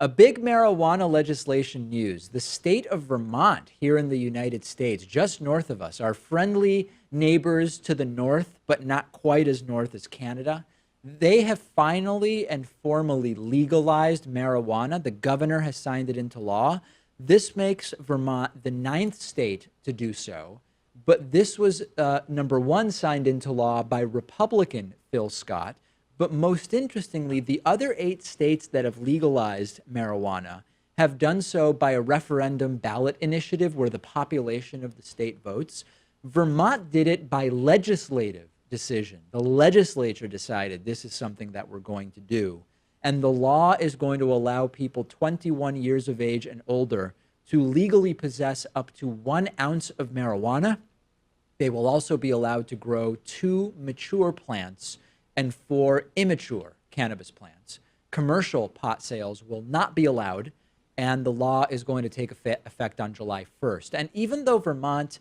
A big marijuana legislation news. The state of Vermont here in the United States, just north of us, our friendly neighbors to the north, but not quite as north as Canada. They have finally and formally legalized marijuana. The governor has signed it into law. This makes Vermont the ninth state to do so. But this was number one signed into law by Republican Phil Scott. But most interestingly, the other 8 states that have legalized marijuana have done so by a referendum ballot initiative where the population of the state votes. Vermont did it by legislative decision. The legislature decided this is something that we're going to do. And the law is going to allow people 21 years of age and older to legally possess up to 1 ounce of marijuana. They will also be allowed to grow 2 mature plants and 4 immature cannabis plants. Commercial pot sales will not be allowed, and the law is going to take effect on July 1st. And even though Vermont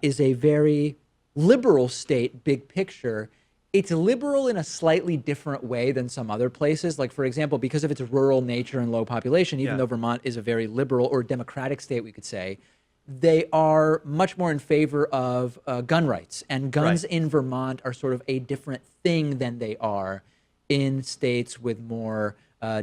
is a very liberal state, big picture, it's liberal in a slightly different way than some other places. Like, for example, because of its rural nature and low population, even though Vermont is a very liberal or democratic state, we could say, they are much more in favor of gun rights. And guns in Vermont are sort of a different thing than they are in states with more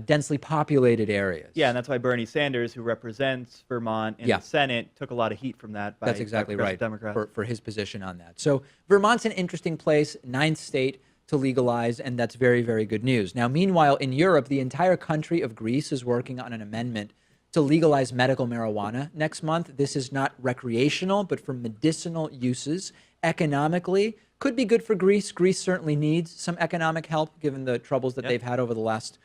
densely populated areas. Yeah, and that's why Bernie Sanders, who represents Vermont in the Senate, took a lot of heat from that by That's exactly right, Democrats. for his position on that. So Vermont's an interesting place, ninth state to legalize, and that's very, very good news. Now, meanwhile, in Europe, the entire country of Greece is working on an amendment to legalize medical marijuana next month. This is not recreational, but for medicinal uses. Economically, could be good for Greece. Greece certainly needs some economic help given the troubles that they've had over the last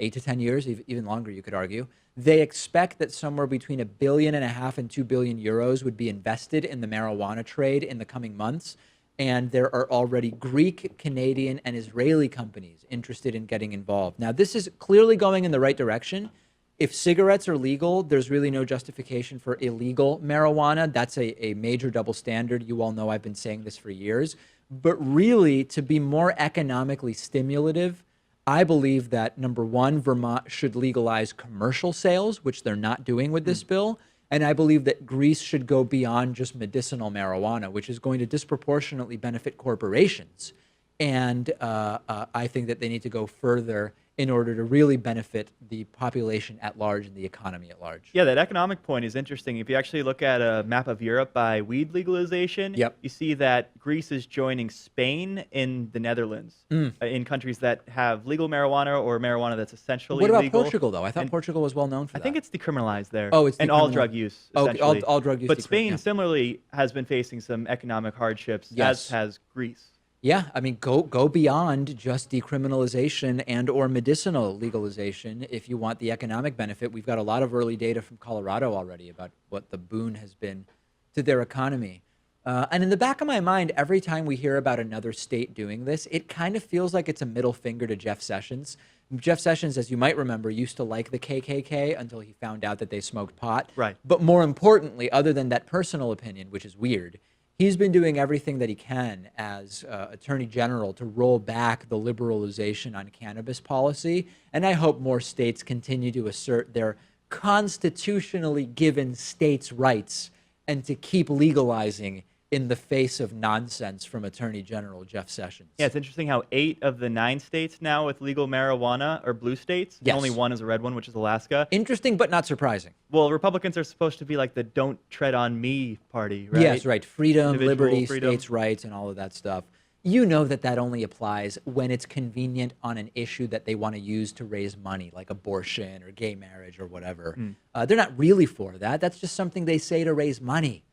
8 to 10 years, even longer, you could argue. They expect that somewhere between $1.5 billion and 2 billion euros would be invested in the marijuana trade in the coming months. And there are already Greek, Canadian, and Israeli companies interested in getting involved. Now, this is clearly going in the right direction. If cigarettes are legal, there's really no justification for illegal marijuana. That's a major double standard. You all know I've been saying this for years. But really, to be more economically stimulative, I believe that, number one, Vermont should legalize commercial sales, which they're not doing with this bill. And I believe that Greece should go beyond just medicinal marijuana, which is going to disproportionately benefit corporations. And I think that they need to go further in order to really benefit the population at large and the economy at large. Yeah, that economic point is interesting. If you actually look at a map of Europe by weed legalization, you see that Greece is joining Spain in the Netherlands, in countries that have legal marijuana or marijuana that's essentially legal. What about Portugal, though? I thought Portugal was well known for that. I think it's decriminalized there. Oh, it's and all drug use, essentially. All drug use. But Spain similarly has been facing some economic hardships, as has Greece. Yeah, I mean, go beyond just decriminalization and or medicinal legalization if you want the economic benefit. We've got a lot of early data from Colorado already about what the boon has been to their economy. And in the back of my mind, every time we hear about another state doing this, it kind of feels like it's a middle finger to Jeff Sessions. Jeff Sessions, as you might remember, used to like the KKK until he found out that they smoked pot. Right. But more importantly, other than that personal opinion, which is weird, he's been doing everything that he can as Attorney General to roll back the liberalization on cannabis policy. And I hope more states continue to assert their constitutionally given states' rights and to keep legalizing in the face of nonsense from Attorney General Jeff Sessions. Yeah, it's interesting how 8 of the 9 states now with legal marijuana are blue states. Yes. Only 1 is a red one, which is Alaska. Interesting, but not surprising. Well, Republicans are supposed to be like the don't tread on me party, right? Yes, right. Freedom, Individual liberty, freedom. states' rights, and all of that stuff. You know that that only applies when it's convenient on an issue that they want to use to raise money, like abortion or gay marriage or whatever. They're not really for that. That's just something they say to raise money.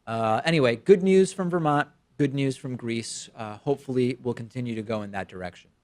Anyway, good news from Vermont, good news from Greece. Hopefully, we'll continue to go in that direction.